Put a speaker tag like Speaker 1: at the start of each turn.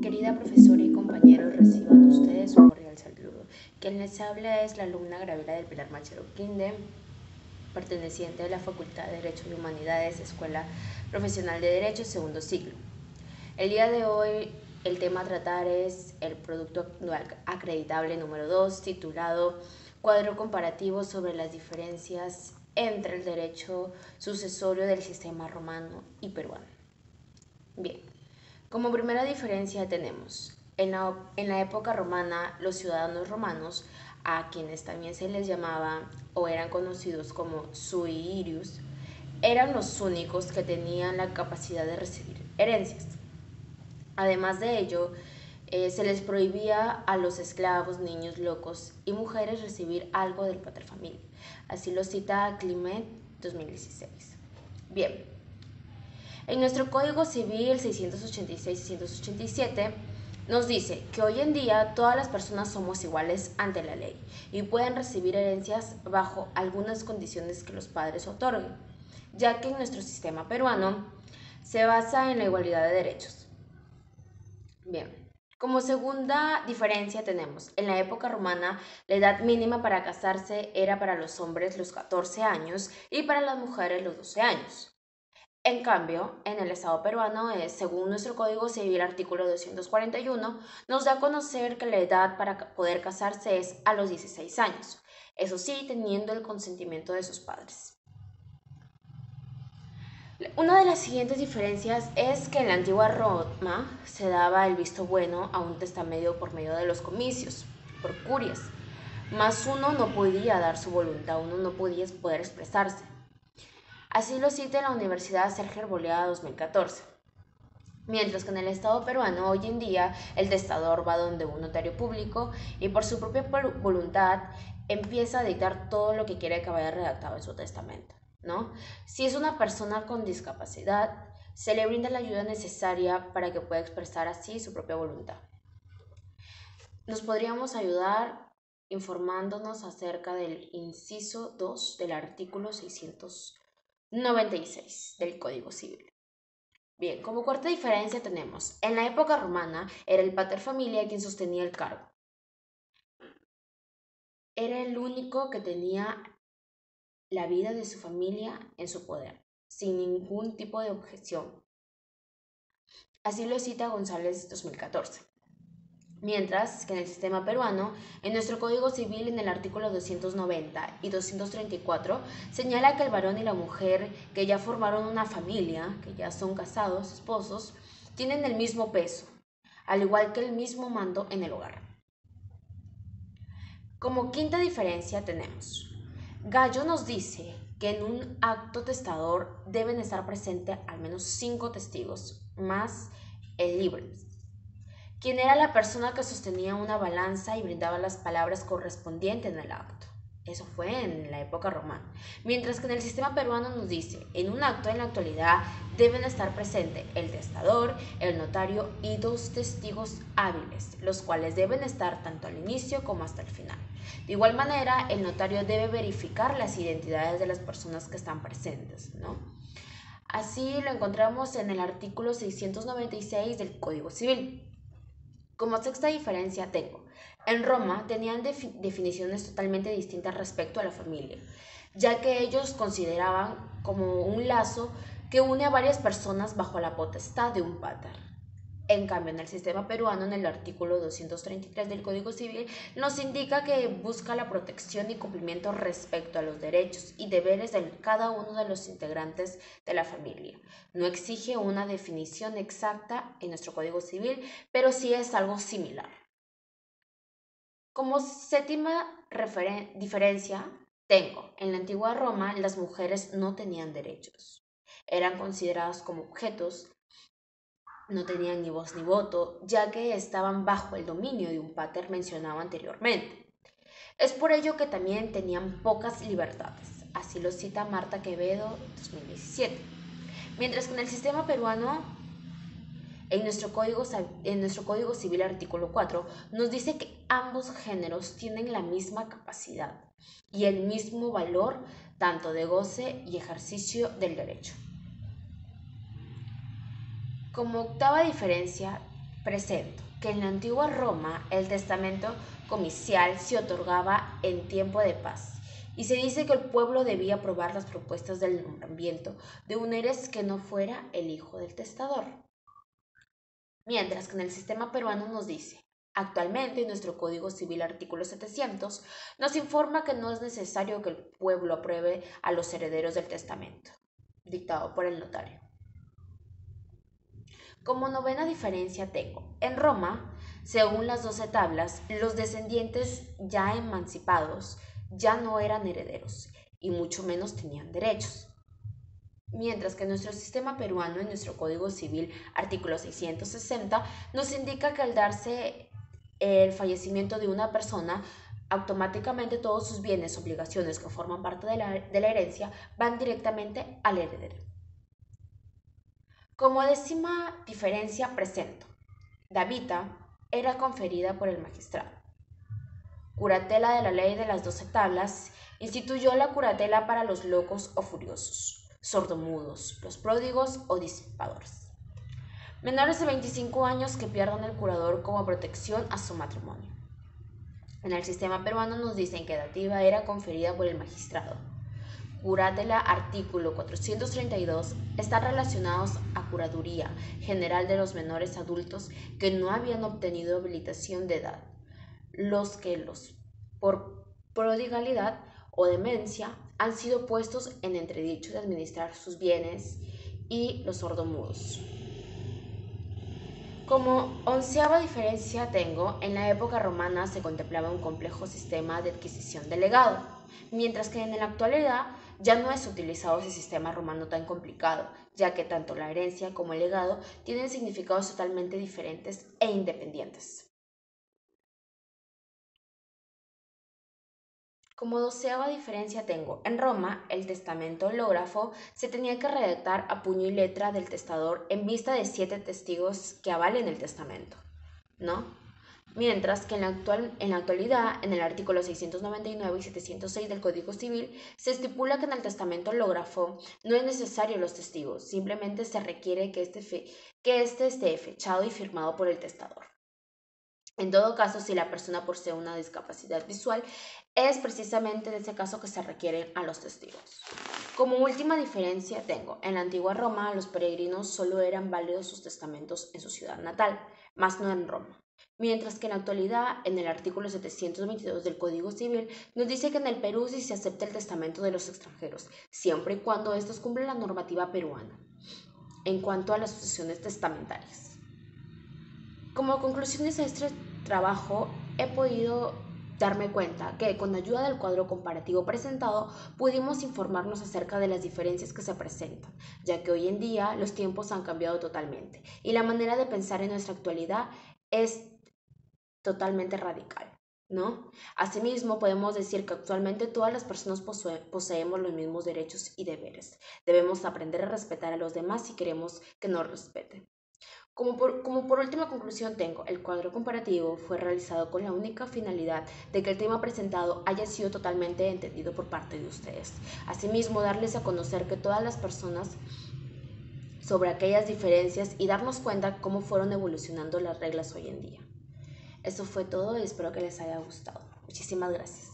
Speaker 1: Querida profesora y compañeros, reciban ustedes un cordial saludo. Quien les habla es la alumna Gabriela del Pilar Machado Quinde, perteneciente a la Facultad de Derecho y Humanidades, Escuela Profesional de Derecho, segundo ciclo. El día de hoy el tema a tratar es el producto acreditable número 2, titulado Cuadro comparativo sobre las diferencias entre el derecho sucesorio del sistema romano y peruano. Bien, como primera diferencia tenemos, en la época romana, los ciudadanos romanos, a quienes también se les llamaba o eran conocidos como sui ius, eran los únicos que tenían la capacidad de recibir herencias. Además de ello, se les prohibía a los esclavos, niños, locos y mujeres recibir algo del paterfamilias. Así lo cita Climent 2016. Bien, en nuestro Código Civil 686-687 nos dice que hoy en día todas las personas somos iguales ante la ley y pueden recibir herencias bajo algunas condiciones que los padres otorguen, ya que en nuestro sistema peruano se basa en la igualdad de derechos. Bien, como segunda diferencia tenemos, en la época romana la edad mínima para casarse era para los hombres los 14 años y para las mujeres los 12 años. En cambio, en el Estado peruano, según nuestro Código Civil, artículo 241, nos da a conocer que la edad para poder casarse es a los 16 años, eso sí, teniendo el consentimiento de sus padres. Una de las siguientes diferencias es que en la antigua Roma se daba el visto bueno a un testamento por medio de los comicios, por curias, mas uno no podía dar su voluntad, uno no podía poder expresarse. Así lo cita en la Universidad Sergio Arboleda 2014. Mientras que en el Estado peruano hoy en día el testador va donde un notario público y por su propia voluntad empieza a dictar todo lo que quiere que vaya redactado en su testamento, ¿no? Si es una persona con discapacidad, se le brinda la ayuda necesaria para que pueda expresar así su propia voluntad. Nos podríamos ayudar informándonos acerca del inciso 2 del artículo 696 del Código Civil. Bien, como cuarta diferencia tenemos, en la época romana era el pater familia quien sostenía el cargo. Era el único que tenía la vida de su familia en su poder, sin ningún tipo de objeción. Así lo cita González 2014. Mientras que en el sistema peruano, en nuestro Código Civil en el artículo 290 y 234, señala que el varón y la mujer que ya formaron una familia, que ya son casados, esposos, tienen el mismo peso, al igual que el mismo mando en el hogar. Como quinta diferencia tenemos, Gallo nos dice que en un acto testador deben estar presentes al menos 5 testigos, más el libre, quien era la persona que sostenía una balanza y brindaba las palabras correspondientes en el acto. Eso fue en la época romana. Mientras que en el sistema peruano nos dice, en un acto en la actualidad deben estar presentes el testador, el notario y 2 testigos hábiles, los cuales deben estar tanto al inicio como hasta el final. De igual manera, el notario debe verificar las identidades de las personas que están presentes, ¿no? Así lo encontramos en el artículo 696 del Código Civil. Como sexta diferencia tengo, en Roma tenían definiciones totalmente distintas respecto a la familia, ya que ellos consideraban como un lazo que une a varias personas bajo la potestad de un pater. En cambio, en el sistema peruano, en el artículo 233 del Código Civil, nos indica que busca la protección y cumplimiento respecto a los derechos y deberes de cada uno de los integrantes de la familia. No exige una definición exacta en nuestro Código Civil, pero sí es algo similar. Como séptima diferencia, tengo, en la antigua Roma las mujeres no tenían derechos. Eran consideradas como objetos, no tenían ni voz ni voto, ya que estaban bajo el dominio de un pater mencionado anteriormente. Es por ello que también tenían pocas libertades, así lo cita Marta Quevedo 2017. Mientras que en el sistema peruano, en nuestro Código Civil artículo 4, nos dice que ambos géneros tienen la misma capacidad y el mismo valor tanto de goce y ejercicio del derecho. Como octava diferencia, presento que en la antigua Roma el testamento comicial se otorgaba en tiempo de paz y se dice que el pueblo debía aprobar las propuestas del nombramiento de un heres que no fuera el hijo del testador. Mientras que en el sistema peruano nos dice, actualmente en nuestro Código Civil artículo 700 nos informa que no es necesario que el pueblo apruebe a los herederos del testamento, dictado por el notario. Como novena diferencia tengo, en Roma, según las 12 tablas, los descendientes ya emancipados ya no eran herederos y mucho menos tenían derechos. Mientras que nuestro sistema peruano, en nuestro Código Civil, artículo 660, nos indica que al darse el fallecimiento de una persona, automáticamente todos sus bienes, obligaciones que forman parte de la herencia, van directamente al heredero. Como décima diferencia presento, la vita era conferida por el magistrado. Curatela de la ley de las 12 tablas instituyó la curatela para los locos o furiosos, sordomudos, los pródigos o disipadores. Menores de 25 años que pierdan el curador como protección a su matrimonio. En el sistema peruano nos dicen que dativa era conferida por el magistrado. Curatela artículo 432 están relacionados a curaduría general de los menores adultos que no habían obtenido habilitación de edad, los que por prodigalidad o demencia han sido puestos en entredicho de administrar sus bienes, y los sordomudos. Como onceava diferencia tengo, en la época romana se contemplaba un complejo sistema de adquisición de legado, mientras que en la actualidad ya no es utilizado ese sistema romano tan complicado, ya que tanto la herencia como el legado tienen significados totalmente diferentes e independientes. Como doceava diferencia tengo, en Roma el testamento hológrafo se tenía que redactar a puño y letra del testador en vista de 7 testigos que avalen el testamento, ¿no? Mientras que en la actualidad, en el artículo 699 y 706 del Código Civil, se estipula que en el testamento hológrafo no es necesario los testigos, simplemente se requiere que este esté fechado y firmado por el testador. En todo caso, si la persona posee una discapacidad visual, es precisamente en ese caso que se requieren a los testigos. Como última diferencia tengo, en la antigua Roma los peregrinos solo eran válidos sus testamentos en su ciudad natal, más no en Roma. Mientras que en la actualidad, en el artículo 722 del Código Civil, nos dice que en el Perú sí se acepta el testamento de los extranjeros, siempre y cuando estos cumplen la normativa peruana en cuanto a las sucesiones testamentarias. Como conclusiones a este trabajo, he podido darme cuenta que con ayuda del cuadro comparativo presentado pudimos informarnos acerca de las diferencias que se presentan, ya que hoy en día los tiempos han cambiado totalmente y la manera de pensar en nuestra actualidad es totalmente radical, ¿no? Asimismo, podemos decir que actualmente todas las personas poseemos los mismos derechos y deberes. Debemos aprender a respetar a los demás si queremos que nos respeten. Como por última conclusión tengo, el cuadro comparativo fue realizado con la única finalidad de que el tema presentado haya sido totalmente entendido por parte de ustedes. Asimismo, darles a conocer que todas las personas sobre aquellas diferencias y darnos cuenta cómo fueron evolucionando las reglas hoy en día. Eso fue todo y espero que les haya gustado. Muchísimas gracias.